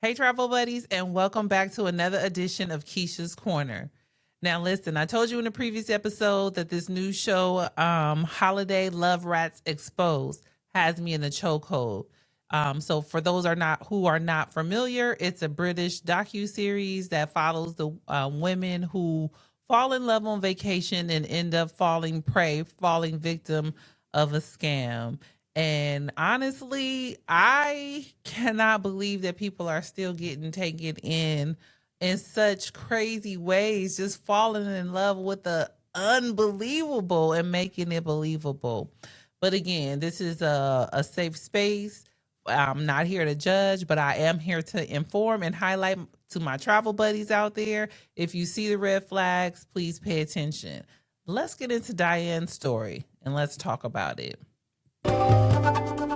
Hey, travel buddies, and welcome back to another edition of Keisha's Corner. Now, listen, I told you in the previous episode that this new show, Holiday Love Rats Exposed, has me in the chokehold. So, for those who are not familiar, it's a British docu-series that follows the women who fall in love on vacation and end up falling victim of a scam. And honestly, I cannot believe that people are still getting taken in such crazy ways, just falling in love with the unbelievable and making it believable. But again, this is a safe space. I'm not here to judge, but I am here to inform and highlight to my travel buddies out there. If you see the red flags, please pay attention. Let's get into Diane's story and let's talk about it.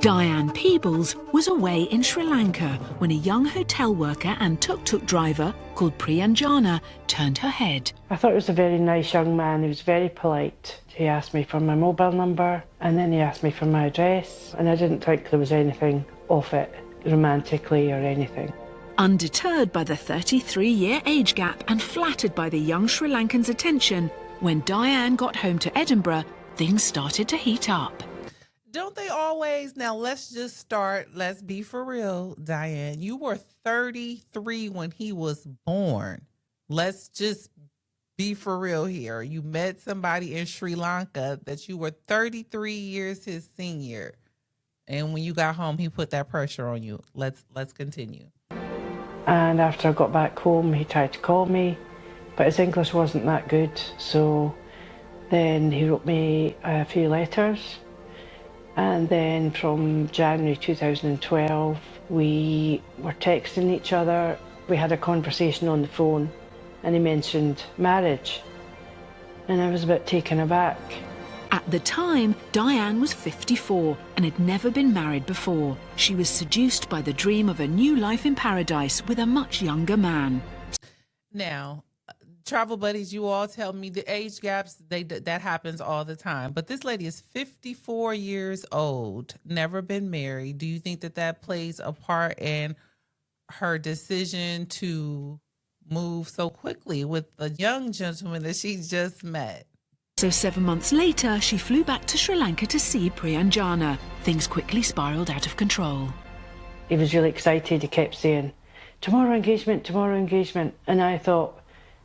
Diane Peebles was away in Sri Lanka when a young hotel worker and tuk-tuk driver called Priyanjana turned her head. I thought he was a very nice young man. He was very polite. He asked me for my mobile number and then he asked me for my address, and I didn't think there was anything off it romantically or anything. Undeterred by the 33-year age gap and flattered by the young Sri Lankan's attention, when Diane got home to Edinburgh, things started to heat up. Don't they always? Now, let's just start. Let's be for real, Diane. You were 33 when he was born. Let's just be for real here. You met somebody in Sri Lanka that you were 33 years his senior. And when you got home, he put that pressure on you. Let's continue. And after I got back home, he tried to call me, but his English wasn't that good. So then he wrote me a few letters. And then from January 2012, we were texting each other. We had a conversation on the phone and he mentioned marriage. And I was a bit taken aback. At the time, Diane was 54 and had never been married before. She was seduced by the dream of a new life in paradise with a much younger man. Now, travel buddies, you all tell me the age gaps, that happens all the time. But this lady is 54 years old, never been married. Do you think that plays a part in her decision to move so quickly with a young gentleman that she just met? So 7 months later, she flew back to Sri Lanka to see Priyanjana. Things quickly spiraled out of control. He was really excited. He kept saying, tomorrow engagement. And I thought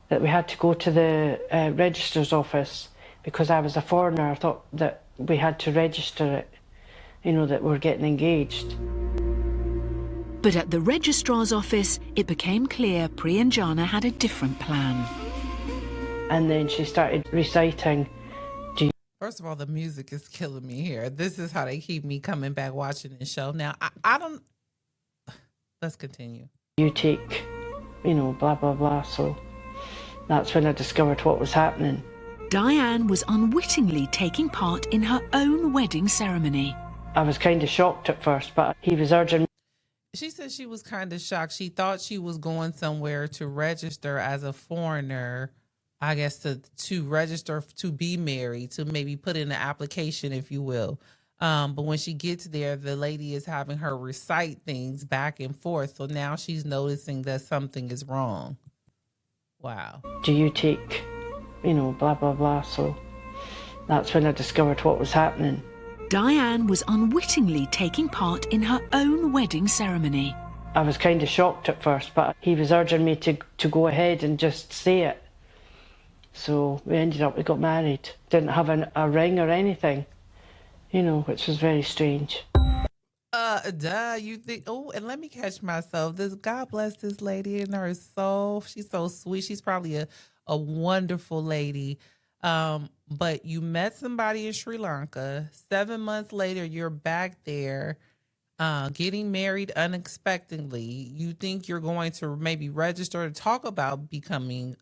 that we had to go to the registrar's office because I was a foreigner. I thought that we had to register it, that we're getting engaged. But at the registrar's office, it became clear Priyanjana had a different plan. And then she started reciting. First of all, the music is killing me here. This is how they keep me coming back watching this show. Now, I don't... Let's continue. You take, blah, blah, blah. So that's when I discovered what was happening. Diane was unwittingly taking part in her own wedding ceremony. I was kind of shocked at first, but he was urging me. She said she was kind of shocked. She thought she was going somewhere to register as a foreigner, I guess to register to be married, to maybe put in an application, if you will. But when she gets there, the lady is having her recite things back and forth. So now she's noticing that something is wrong. Wow. Do you take, blah, blah, blah. So that's when I discovered what was happening. Diane was unwittingly taking part in her own wedding ceremony. I was kind of shocked at first, but he was urging me to go ahead and just say it. So we got married. Didn't have a ring or anything, which was very strange. You think, and let me catch myself. God bless this lady and her soul. She's so sweet. She's probably a wonderful lady. But you met somebody in Sri Lanka. 7 months later, you're back there, getting married unexpectedly. You think you're going to maybe register to talk about becoming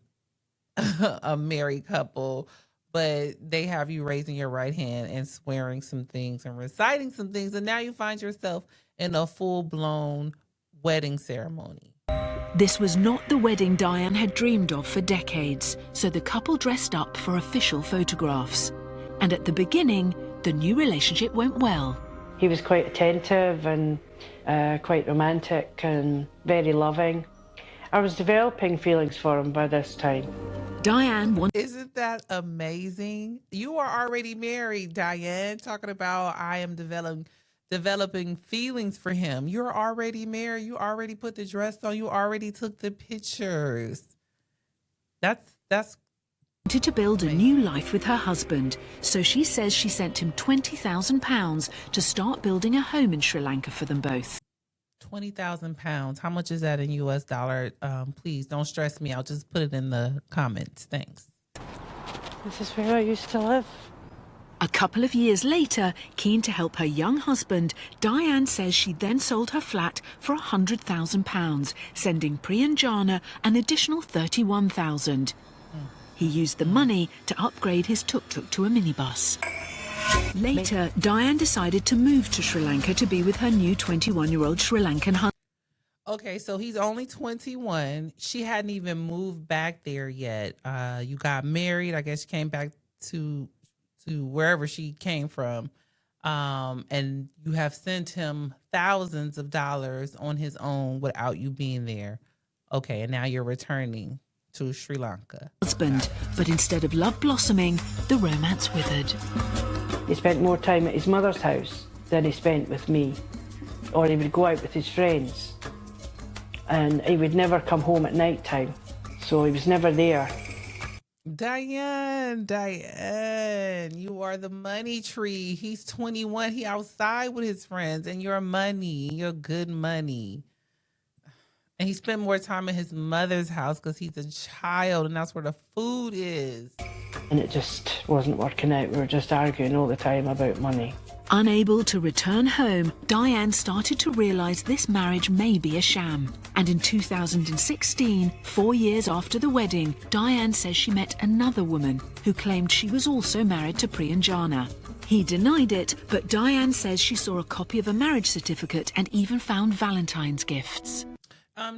a married couple, but they have you raising your right hand and swearing some things and reciting some things, and now you find yourself in a full-blown wedding ceremony. This was not the wedding Diane had dreamed of for decades, so the couple dressed up for official photographs. And at the beginning, the new relationship went well. He was quite attentive and quite romantic and very loving. I was developing feelings for him by this time. Diane wanted Isn't that amazing? You are already married, Diane. Talking about I am developing feelings for him. You're already married. You already put the dress on. You already took the pictures. That's to build a new life with her husband, so she says she sent him £20,000 to start building a home in Sri Lanka for them both. £20,000. How much is that in US dollar? Please don't stress me. I'll just put it in the comments. Thanks. This is where I used to live. A couple of years later, keen to help her young husband, Diane says she then sold her flat for £100,000, sending Priyanjana an additional £31,000. He used the money to upgrade his tuk-tuk to a minibus. Later, Diane decided to move to Sri Lanka to be with her new 21-year-old Sri Lankan husband. Okay, so he's only 21. She hadn't even moved back there yet. You got married. I guess you came back to wherever she came from. And you have sent him thousands of dollars on his own without you being there. Okay, and now you're returning to Sri Lanka. But instead of love blossoming, the romance withered. He spent more time at his mother's house than he spent with me. Or he would go out with his friends. And he would never come home at night time. So he was never there. Diane, you are the money tree. He's 21. He outside with his friends, and your money, your good money. And he spent more time at his mother's house because he's a child, and that's where the food is. And it just wasn't working out. We were just arguing all the time about money. Unable to return home, Diane started to realise this marriage may be a sham. And in 2016, 4 years after the wedding, Diane says she met another woman who claimed she was also married to Priyanjana. He denied it, but Diane says she saw a copy of a marriage certificate and even found Valentine's gifts.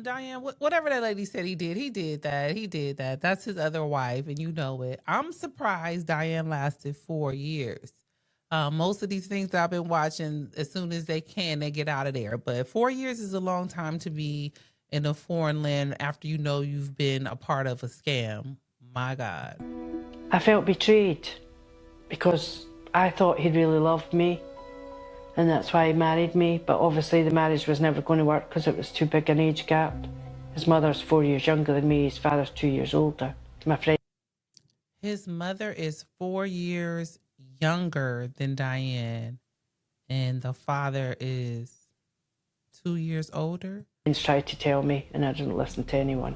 Diane, whatever that lady said he did that. That's his other wife, and you know it. I'm surprised Diane lasted 4 years. Most of these things that I've been watching, as soon as they can, they get out of there. But 4 years is a long time to be in a foreign land after you know you've been a part of a scam. My God. I felt betrayed because I thought he really loved me. And that's why he married me. But obviously the marriage was never going to work because it was too big an age gap. His mother's 4 years younger than me. His father's 2 years older. My friend. His mother is 4 years younger than Diane. And the father is 2 years older. Friends tried to tell me and I didn't listen to anyone.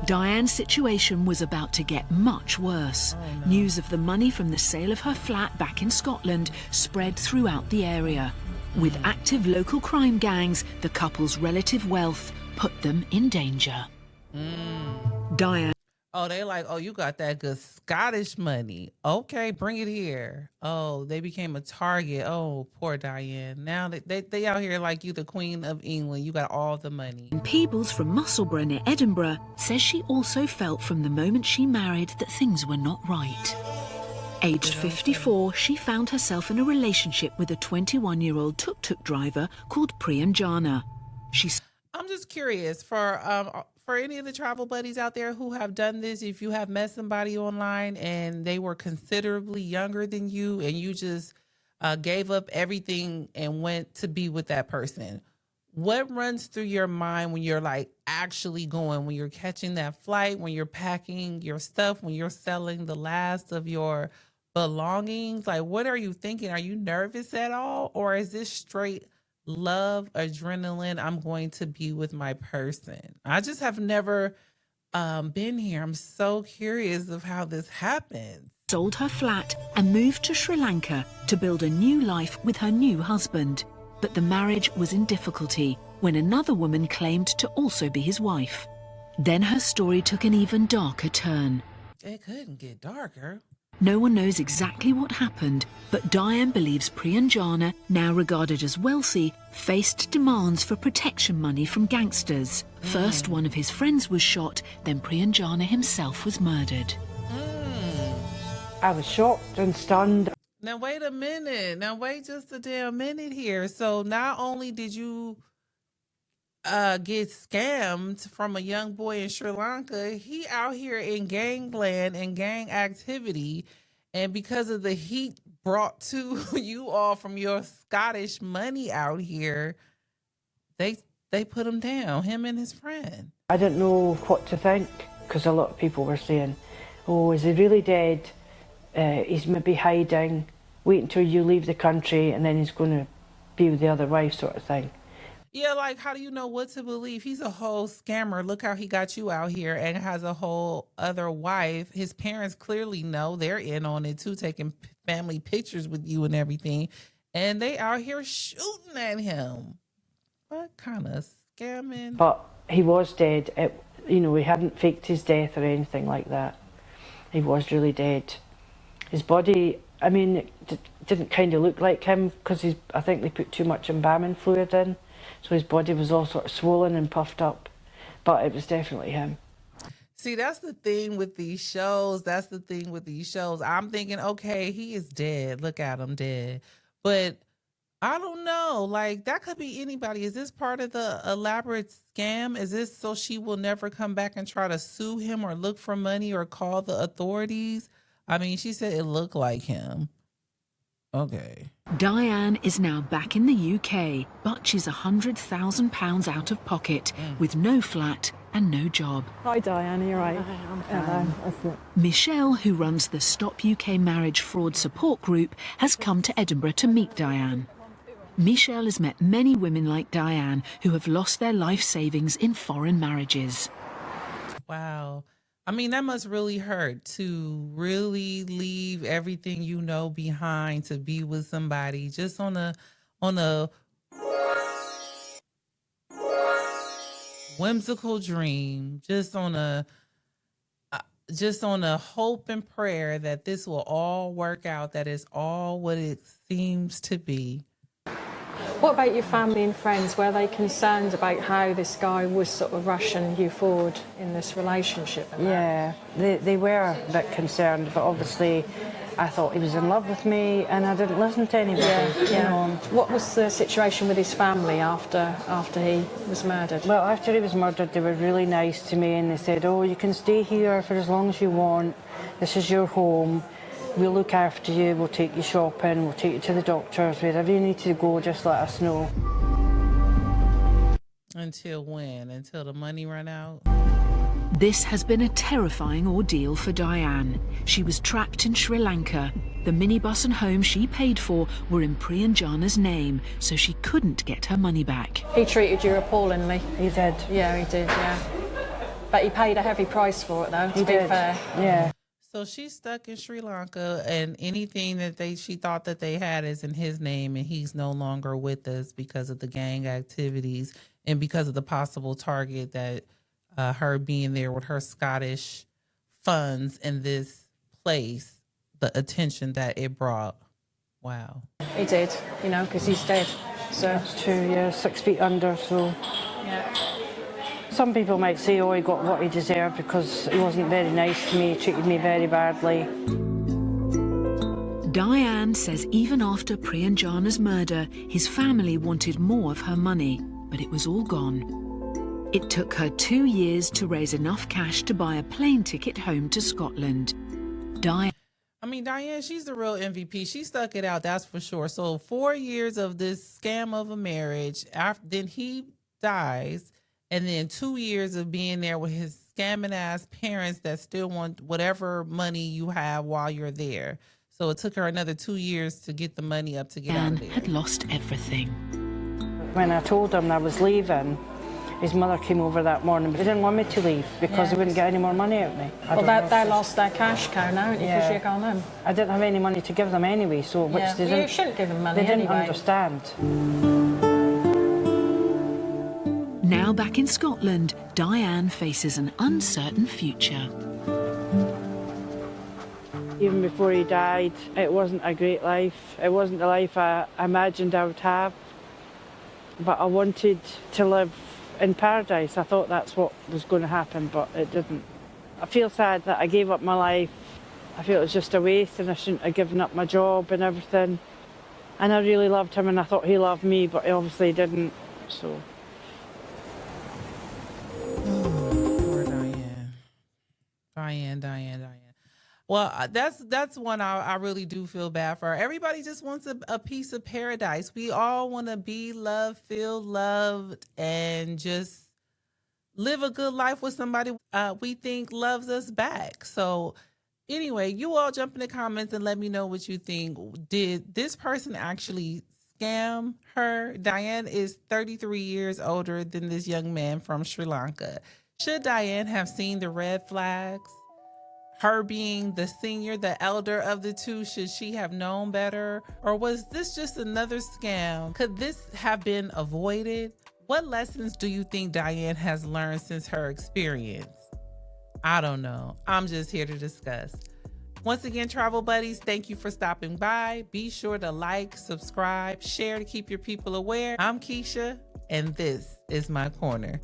Diane's situation was about to get much worse. Oh, no. News of the money from the sale of her flat back in Scotland spread throughout the area. With active local crime gangs, the couple's relative wealth put them in danger. Diane. Oh, they like, oh, you got that good Scottish money. Okay, bring it here. Oh, they became a target. Oh, poor Diane. Now they out here like you, the Queen of England. You got all the money. Peebles from Musselburgh near Edinburgh says she also felt from the moment she married that things were not right. Aged 54, she found herself in a relationship with a 21-year-old tuk-tuk driver called Priyanjana. I'm just curious for any of the travel buddies out there who have done this, if you have met somebody online and they were considerably younger than you and you just gave up everything and went to be with that person, what runs through your mind when you're like actually going, when you're catching that flight, when you're packing your stuff, when you're selling the last of your belongings? Like, what are you thinking? Are you nervous at all? Or is this straight love, adrenaline, I'm going to be with my person? I just have never been here. I'm so curious of how this happens. Sold her flat and moved to Sri Lanka to build a new life with her new husband. But the marriage was in difficulty when another woman claimed to also be his wife. Then her story took an even darker turn. It couldn't get darker. No one knows exactly what happened, but Diane believes Priyanjana, now regarded as wealthy, faced demands for protection money from gangsters. First, one of his friends was shot, then Priyanjana himself was murdered. I was shocked and stunned. Now wait a minute. Now wait just a damn minute here. So not only did you get scammed from a young boy in Sri Lanka, he out here in gangland and gang activity, and because of the heat brought to you all from your Scottish money out here, they they put him down, him and his friend. I didn't know what to think, because a lot of people were saying, oh, is he really dead? He's maybe hiding, wait until you leave the country and then he's going to be with the other wife, sort of thing. Yeah, like how do you know what to believe? He's a whole scammer. Look how he got you out here and has a whole other wife. His parents clearly know, they're in on it too, taking family pictures with you and everything. And they out here shooting at him. What kind of scamming? But he was dead. You know, he hadn't faked his death or anything like that. He was really dead. His body, I mean, it didn't kind of look like him, because I think they put too much embalming fluid in. So his body was all sort of swollen and puffed up. But it was definitely him. See, that's the thing with these shows. That's the thing with these shows. I'm thinking, okay, he is dead. Look at him dead. But I don't know. Like, that could be anybody. Is this part of the elaborate scam? Is this so she will never come back and try to sue him or look for money or call the authorities? I mean, she said it looked like him. Okay. Diane is now back in the UK, but she's £100,000 out of pocket, with no flat and no job. Hi Diane, are you right? I'm fine. Michelle, who runs the Stop UK Marriage Fraud Support Group, has come to Edinburgh to meet Diane. Michelle has met many women like Diane who have lost their life savings in foreign marriages. Wow. I mean, that must really hurt to really leave everything you know behind to be with somebody just on a whimsical dream, just on a hope and prayer that this will all work out, that is all what it seems to be. What about your family and friends? Were they concerned about how this guy was sort of rushing you forward in this relationship? Yeah, they were a bit concerned, but obviously I thought he was in love with me and I didn't listen to anybody. Yeah. You know. What was the situation with his family after he was murdered? Well, after he was murdered, they were really nice to me, and they said, oh, you can stay here for as long as you want. This is your home. We'll look after you, we'll take you shopping, we'll take you to the doctors, wherever you need to go, just let us know. Until when? Until the money run out? This has been a terrifying ordeal for Diane. She was trapped in Sri Lanka. The minibus and home she paid for were in Priyanjana's name, so she couldn't get her money back. He treated you appallingly. He did. Yeah, he did, yeah. But he paid a heavy price for it, though, to be fair. Yeah. So she's stuck in Sri Lanka, and anything that she thought that they had is in his name, and he's no longer with us because of the gang activities and because of the possible target that her being there with her Scottish funds in this place, the attention that it brought. Wow. He did, you know, because he's dead. So That's true, yeah, 6 feet under, so... yeah. Some people might say, oh, he got what he deserved because he wasn't very nice to me, he treated me very badly. Diane says even after Priyanjana's murder, his family wanted more of her money, but it was all gone. It took her 2 years to raise enough cash to buy a plane ticket home to Scotland. Diane, she's the real MVP. She stuck it out, that's for sure. So 4 years of this scam of a marriage, then he dies, and then 2 years of being there with his scamming ass parents that still want whatever money you have while you're there. So it took her another 2 years to get the money up to get out of there. had lost everything. When I told him I was leaving, his mother came over that morning, but they didn't want me to leave because they wouldn't get any more money out of me. Well, they lost their cash cow now, because you're gone home. I didn't have any money to give them anyway, so which they didn't. You shouldn't give them money They didn't anyway. understand. Now back in Scotland, Diane faces an uncertain future. Even before he died, it wasn't a great life. It wasn't the life I imagined I would have. But I wanted to live in paradise. I thought that's what was going to happen, but it didn't. I feel sad that I gave up my life I feel it was just a waste and I shouldn't have given up my job and everything. And I really loved him and I thought he loved me, but he obviously didn't, so. Poor Diane. Well, that's one I really do feel bad for. Everybody just wants a piece of paradise. We all want to be loved, feel loved, and just live a good life with somebody we think loves us back. So anyway, you all jump in the comments and let me know what you think. Did this person actually scam her? Diane is 33 years older than this young man from Sri Lanka. Should Diane have seen the red flags? Her being the senior, the elder of the two, should she have known better? Or was this just another scam? Could this have been avoided? What lessons do you think Diane has learned since her experience? I don't know. I'm just here to discuss. Once again, travel buddies, thank you for stopping by. Be sure to like, subscribe, share to keep your people aware. I'm Keisha, and this is my corner.